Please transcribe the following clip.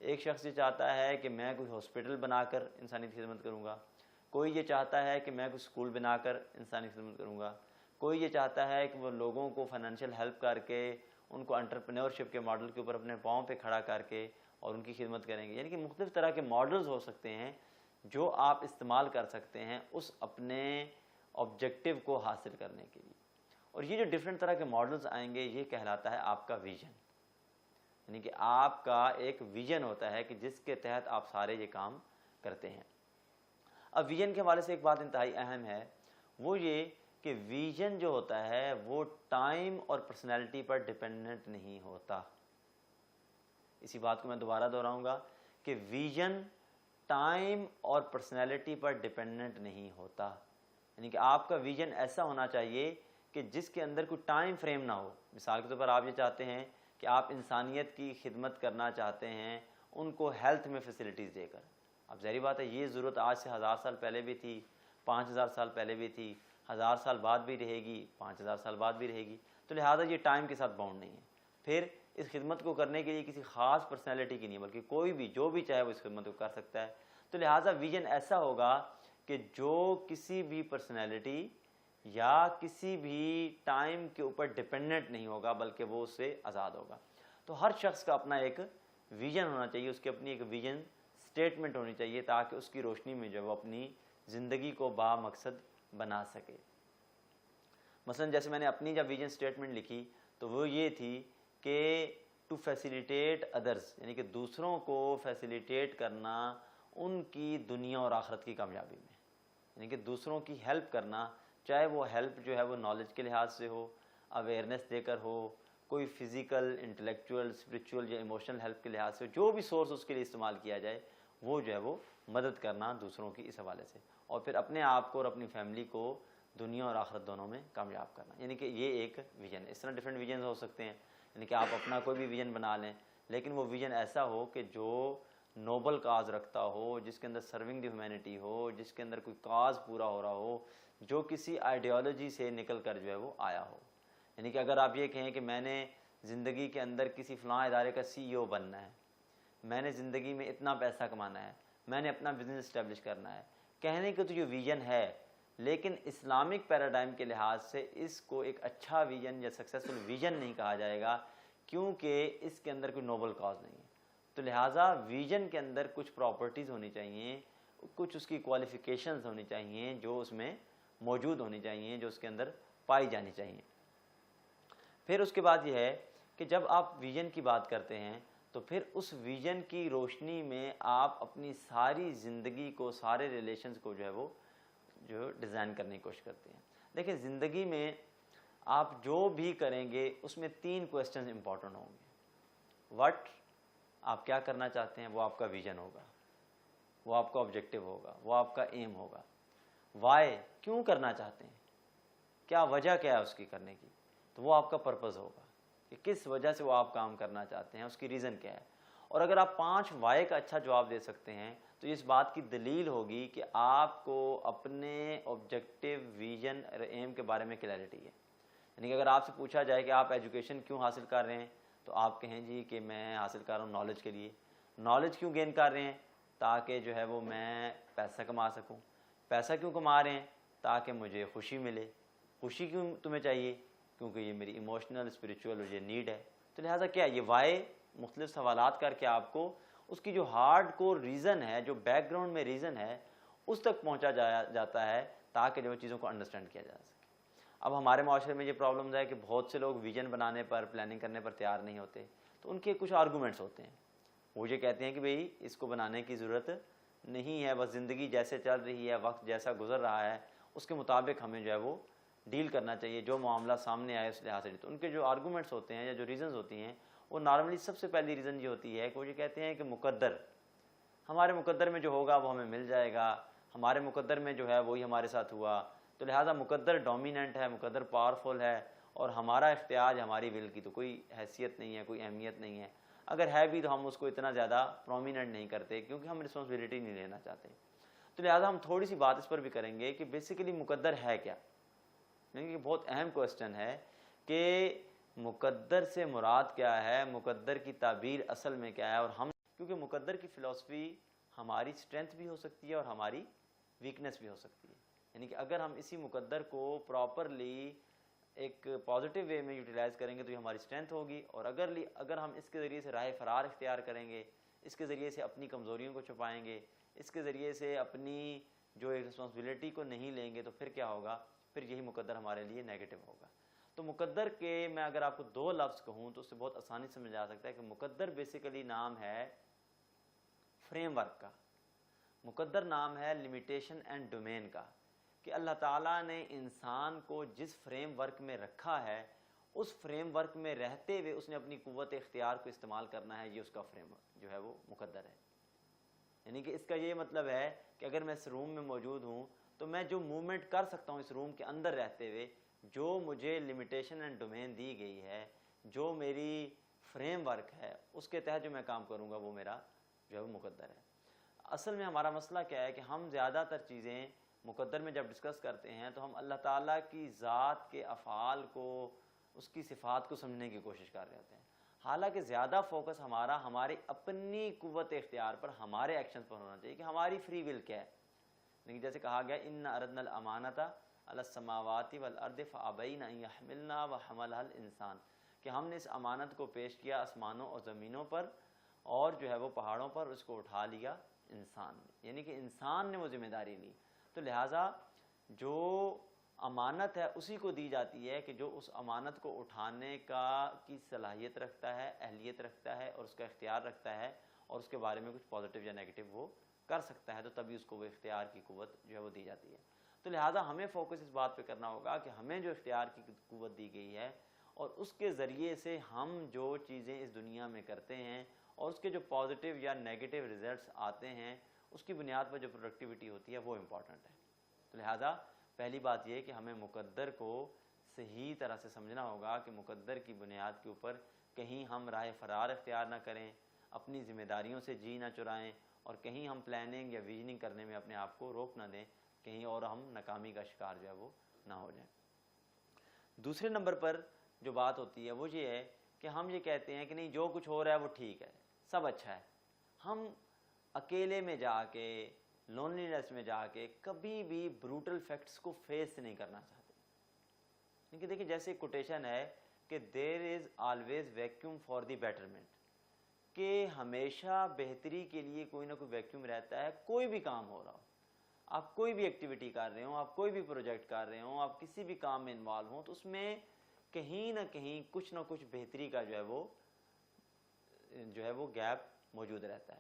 ایک شخص یہ چاہتا ہے کہ میں کوئی ہاسپٹل بنا کر انسانی خدمت کروں گا، کوئی یہ چاہتا ہے کہ میں کوئی اسکول بنا کر انسانی خدمت کروں گا، کوئی یہ چاہتا ہے کہ وہ لوگوں کو فائنینشیل ہیلپ کر کے ان کو انٹرپرینورشپ کے ماڈل کے اوپر اپنے پاؤں پہ کھڑا کر کے اور ان کی خدمت کریں گے. یعنی کہ مختلف طرح کے ماڈلز ہو سکتے ہیں جو آپ استعمال کر سکتے ہیں اس اپنے آبجیکٹیو کو حاصل کرنے کے لیے. اور یہ جو ڈفرینٹ طرح کے ماڈلز آئیں گے یہ کہلاتا ہے آپ کا ویژن. یعنی کہ آپ کا ایک ویژن ہوتا ہے کہ جس کے تحت آپ سارے یہ کام کرتے ہیں. اب ویژن کے حوالے سے ایک بات انتہائی اہم ہے، وہ یہ کہ ویژن جو ہوتا ہے وہ ٹائم اور پرسنالٹی پر ڈپینڈنٹ نہیں ہوتا. اسی بات کو میں دوبارہ دہراؤں گا کہ ویژن ٹائم اور پرسنالٹی پر ڈپینڈنٹ نہیں ہوتا. یعنی کہ آپ کا ویژن ایسا ہونا چاہیے کہ جس کے اندر کوئی ٹائم فریم نہ ہو. مثال کے طور پر آپ یہ چاہتے ہیں کہ آپ انسانیت کی خدمت کرنا چاہتے ہیں ان کو ہیلتھ میں فیسلٹیز دے کر. اب ظاہری بات ہے یہ ضرورت آج سے 1000 سال پہلے بھی تھی، 5000 سال پہلے بھی تھی، 1000 سال بعد بھی رہے گی، 5000 سال بعد بھی رہے گی. تو لہٰذا یہ ٹائم کے ساتھ باؤنڈ نہیں ہے. پھر اس خدمت کو کرنے کے لیے کسی خاص پرسنالٹی کی نہیں بلکہ کوئی بھی جو بھی چاہے وہ اس خدمت کو کر سکتا ہے. تو لہٰذا ویژن ایسا ہوگا کہ جو کسی بھی پرسنالٹی یا کسی بھی ٹائم کے اوپر ڈپینڈنٹ نہیں ہوگا بلکہ وہ اس سے آزاد ہوگا. تو ہر شخص کا اپنا ایک ویژن ہونا چاہیے، اس کی اپنی ایک ویژن سٹیٹمنٹ ہونی چاہیے تاکہ اس کی روشنی میں جو وہ اپنی زندگی کو با مقصد بنا سکے. مثلا جیسے میں نے اپنی جب ویژن سٹیٹمنٹ لکھی تو وہ یہ تھی کہ ٹو فیسیلیٹیٹ ادرز، یعنی کہ دوسروں کو فیسیلیٹیٹ کرنا ان کی دنیا اور آخرت کی کامیابی میں. یعنی کہ دوسروں کی ہیلپ کرنا، چاہے وہ ہیلپ جو ہے وہ نالج کے لحاظ سے ہو، اویئرنیس دے کر ہو، کوئی فزیکل، انٹلیکچوئل، اسپرچول یا ایموشنل ہیلپ کے لحاظ سے، جو بھی سورس اس کے لیے استعمال کیا جائے وہ جو ہے وہ مدد کرنا دوسروں کی اس حوالے سے، اور پھر اپنے آپ کو اور اپنی فیملی کو دنیا اور آخرت دونوں میں کامیاب کرنا. یعنی کہ یہ ایک ویژن ہے. اس طرح ڈفرینٹ ویژنز ہو سکتے ہیں. یعنی کہ آپ اپنا کوئی بھی ویژن بنا لیں لیکن وہ ویژن ایسا ہو کہ جو نوبل کاز رکھتا ہو، جس کے اندر سرونگ دی ہیومینٹی ہو، جس کے اندر کوئی کاز پورا ہو رہا ہو، جو کسی آئیڈیالوجی سے نکل کر جو ہے وہ آیا ہو. یعنی کہ اگر آپ یہ کہیں کہ میں نے زندگی کے اندر کسی فلاں ادارے کا CEO بننا ہے، میں نے زندگی میں اتنا پیسہ کمانا ہے، میں نے اپنا بزنس اسٹیبلش کرنا ہے، کہنے کا تو یہ ویژن ہے لیکن اسلامک پیراڈائم کے لحاظ سے اس کو ایک اچھا ویژن یا سکسیسفل ویژن نہیں کہا جائے گا کیونکہ اس کے اندر کوئی نوبل کاز نہیں ہے. تو لہٰذا ویژن کے اندر کچھ پراپرٹیز ہونی چاہیے، کچھ اس کی کوالیفیکیشنز ہونی چاہیے جو اس میں موجود ہونی چاہیے، جو اس کے اندر پائی جانی چاہیے. پھر اس کے بعد یہ ہے کہ جب آپ ویژن کی بات کرتے ہیں تو پھر اس ویژن کی روشنی میں آپ اپنی ساری زندگی کو، سارے ریلیشنز کو جو ہے وہ ڈیزائن کرنے کی کوشش کرتے ہیں. دیکھیں زندگی میں آپ جو بھی کریں گے اس میں 3 کوسچنز امپورٹنٹ ہوں گے. وٹ، آپ کیا کرنا چاہتے ہیں، وہ آپ کا ویژن ہوگا، وہ آپ کا آبجیکٹیو ہوگا، وہ آپ کا ایم ہوگا. وائی، کیوں کرنا چاہتے ہیں، کیا وجہ کیا ہے اس کی کرنے کی، تو وہ آپ کا پرپز ہوگا کہ کس وجہ سے وہ آپ کام کرنا چاہتے ہیں، اس کی ریزن کیا ہے. اور اگر آپ 5 وائی کا اچھا جواب دے سکتے ہیں تو اس بات کی دلیل ہوگی کہ آپ کو اپنے آبجیکٹیو، ویژن اور ایم کے بارے میں کلیئرٹی ہے. یعنی کہ اگر آپ سے پوچھا جائے کہ آپ ایجوکیشن کیوں حاصل کر رہے ہیں تو آپ کہیں جی کہ میں حاصل کر رہا ہوں نالج کے لیے. نالج کیوں گین کر رہے ہیں، تاکہ جو ہے وہ میں پیسہ کما سکوں. پیسہ کیوں کما رہے ہیں، تاکہ مجھے خوشی ملے. خوشی کیوں تمہیں چاہیے، کیونکہ یہ میری ایموشنل، اسپریچول اور یہ نیڈ ہے. تو لہٰذا کیا یہ وائی مختلف سوالات کر کے آپ کو اس کی جو ہارڈ کور ریزن ہے، جو بیک گراؤنڈ میں ریزن ہے، اس تک پہنچا جاتا ہے تاکہ جو چیزوں کو انڈرسٹینڈ کیا جا سکے. اب ہمارے معاشرے میں یہ پرابلمز ہے کہ بہت سے لوگ ویژن بنانے پر، پلاننگ کرنے پر تیار نہیں ہوتے. تو ان کے کچھ آرگومنٹس ہوتے ہیں. وہ یہ کہتے ہیں کہ بھئی اس کو بنانے کی ضرورت نہیں ہے، بس زندگی جیسے چل رہی ہے، وقت جیسا گزر رہا ہے اس کے مطابق ہمیں جو ہے وہ ڈیل کرنا چاہیے، جو معاملہ سامنے آئے اس لحاظ سے. تو ان کے جو آرگومنٹس ہوتے ہیں یا جو ریزنز ہوتی ہیں وہ نارملی سب سے پہلی ریزن یہ ہوتی ہے کہ وہ یہ کہتے ہیں کہ مقدر، ہمارے مقدر میں جو ہوگا وہ ہمیں مل جائے گا، ہمارے مقدر میں جو ہے وہی ہمارے ساتھ ہوا. تو لہٰذا مقدر ڈومیننٹ ہے، مقدر پاورفل ہے، اور ہمارا اختیار، ہماری ول کی تو کوئی حیثیت نہیں ہے، کوئی اہمیت نہیں ہے. اگر ہے بھی تو ہم اس کو اتنا زیادہ پرومیننٹ نہیں کرتے کیونکہ ہم رسپانسبلٹی نہیں لینا چاہتے. تو لہٰذا ہم تھوڑی سی بات اس پر بھی کریں گے کہ بیسیکلی مقدر ہے کیا. یہ بہت اہم کوسچن ہے کہ مقدر سے مراد کیا ہے، مقدر کی تعبیر اصل میں کیا ہے، اور ہم کیونکہ مقدر کی فلسفی ہماری اسٹرینتھ بھی ہو سکتی ہے اور ہماری ویکنس بھی ہو سکتی ہے. یعنی کہ اگر ہم اسی مقدر کو پراپرلی ایک پازیٹیو وے میں یوٹیلائز کریں گے تو یہ ہماری اسٹرینتھ ہوگی, اور اگر ہم اس کے ذریعے سے راہ فرار اختیار کریں گے, اس کے ذریعے سے اپنی کمزوریوں کو چھپائیں گے, اس کے ذریعے سے اپنی جو ایک رسپانسبلٹی کو نہیں لیں گے, تو پھر کیا ہوگا, پھر یہی مقدر ہمارے لیے نیگیٹو ہوگا. تو مقدر کے میں اگر آپ کو 2 لفظ کہوں تو اس سے بہت آسانی سے سمجھا سکتا ہے کہ مقدر بیسیکلی نام ہے فریم ورک کا, مقدر نام ہے لمیٹیشن اینڈ ڈومین کا, کہ اللہ تعالیٰ نے انسان کو جس فریم ورک میں رکھا ہے اس فریم ورک میں رہتے ہوئے اس نے اپنی قوت اختیار کو استعمال کرنا ہے, یہ اس کا فریم ورک جو ہے وہ مقدر ہے. یعنی کہ اس کا یہ مطلب ہے کہ اگر میں اس روم میں موجود ہوں تو میں جو موومنٹ کر سکتا ہوں اس روم کے اندر رہتے ہوئے, جو مجھے لمیٹیشن اینڈ ڈومین دی گئی ہے, جو میری فریم ورک ہے, اس کے تحت جو میں کام کروں گا وہ میرا جو ہے وہ مقدر ہے. اصل میں ہمارا مسئلہ کیا ہے کہ ہم زیادہ تر چیزیں مقدر میں جب ڈسکس کرتے ہیں تو ہم اللہ تعالیٰ کی ذات کے افعال کو, اس کی صفات کو سمجھنے کی کوشش کر رہے ہوتے ہیں, حالانکہ زیادہ فوکس ہمارا ہماری اپنی قوت اختیار پر, ہمارے ایکشنز پر ہونا چاہیے کہ ہماری فری ول کیا ہے. لیکن جیسے کہا گیا ان اردنا الامانۃ علی السماوات والارض فابین ان یحملنها وحملها الانسان, کہ ہم نے اس امانت کو پیش کیا آسمانوں اور زمینوں پر اور جو ہے وہ پہاڑوں پر, اس کو اٹھا لیا انسان نے, یعنی کہ انسان نے وہ ذمہ داری لی. تو لہٰذا جو امانت ہے اسی کو دی جاتی ہے کہ جو اس امانت کو اٹھانے کی صلاحیت رکھتا ہے, اہلیت رکھتا ہے اور اس کا اختیار رکھتا ہے, اور اس کے بارے میں کچھ پازیٹیو یا نیگیٹو وہ کر سکتا ہے, تو تبھی اس کو وہ اختیار کی قوت جو ہے وہ دی جاتی ہے. تو لہٰذا ہمیں فوکس اس بات پہ کرنا ہوگا کہ ہمیں جو اختیار کی قوت دی گئی ہے اور اس کے ذریعے سے ہم جو چیزیں اس دنیا میں کرتے ہیں اور اس کے جو پازیٹیو یا نیگیٹو ریزلٹس آتے ہیں, اس کی بنیاد پر جو پروڈکٹیوٹی ہوتی ہے وہ امپورٹنٹ ہے. تو لہٰذا پہلی بات یہ کہ ہمیں مقدر کو صحیح طرح سے سمجھنا ہوگا کہ مقدر کی بنیاد کے اوپر کہیں ہم راہ فرار اختیار نہ کریں, اپنی ذمہ داریوں سے جی نہ چرائیں, اور کہیں ہم پلاننگ یا ویژننگ کرنے میں اپنے آپ کو روک نہ دیں, کہیں اور ہم ناکامی کا شکار جو ہے وہ نہ ہو جائیں. دوسرے نمبر پر جو بات ہوتی ہے وہ یہ ہے کہ ہم یہ کہتے ہیں کہ نہیں جو کچھ ہو رہا ہے وہ ٹھیک ہے, سب اچھا ہے. ہم اکیلے میں جا کے, لونلینس میں جا کے کبھی بھی بروٹل فیکٹس کو فیس نہیں کرنا چاہتے. کیونکہ دیکھیں جیسے کوٹیشن ہے کہ there is always vacuum for the betterment, کہ ہمیشہ بہتری کے لیے کوئی نہ کوئی ویکیوم رہتا ہے. کوئی بھی کام ہو رہا ہو, آپ کوئی بھی ایکٹیویٹی کر رہے ہوں, آپ کوئی بھی پروجیکٹ کر رہے ہوں, آپ کسی بھی کام میں انوالو ہوں, تو اس میں کہیں نہ کہیں کچھ نہ کچھ بہتری کا جو ہے وہ گیپ موجود رہتا ہے.